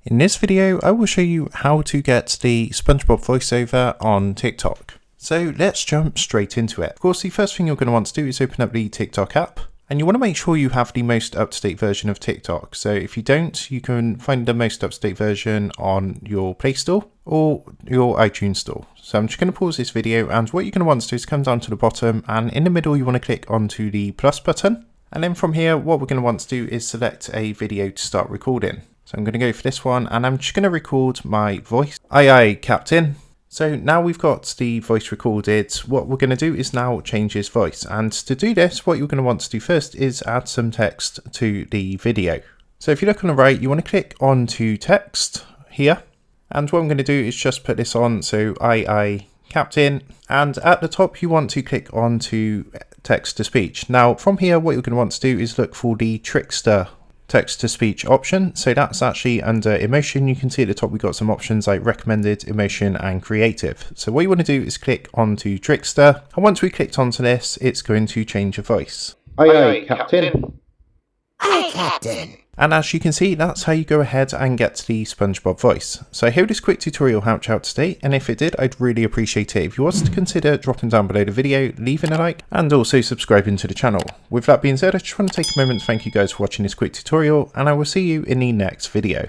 In this video, I will show you how to get the Spongebob voiceover on TikTok. So let's jump straight into it. Of course, the first thing you're going to want to do is open up the TikTok app. And you want to make sure you have the most up-to-date version of TikTok. So if you don't, you can find the most up-to-date version on your Play Store or your iTunes Store. So I'm just going to pause this video, and what you're going to want to do is come down to the bottom, and in the middle you want to click onto the plus button. And then from here, what we're going to want to do is select a video to start recording. So I'm going to go for this one, and I'm just going to record my voice. Aye aye, Captain. So now we've got the voice recorded, what we're going to do is now change his voice. And to do this, what you're going to want to do first is add some text to the video. So if you look on the right, you want to click onto text here. And what I'm going to do is just put this on, so aye, Captain. And at the top, you want to click onto text to speech. Now from here, what you're going to want to do is look for the Trickster text to speech option. So that's actually under emotion. You can see at the top we've got some options like recommended, emotion and creative. So what you want to do is click onto Trickster, and once we clicked onto this, it's going to change your voice. Aye, Captain. Aye, Captain. And as you can see, that's how you go ahead and get the Spongebob voice. So I hope this quick tutorial helped you out today, and if it did, I'd really appreciate it if you was to consider dropping down below the video, leaving a like, and also subscribing to the channel. With that being said, I just want to take a moment to thank you guys for watching this quick tutorial, and I will see you in the next video.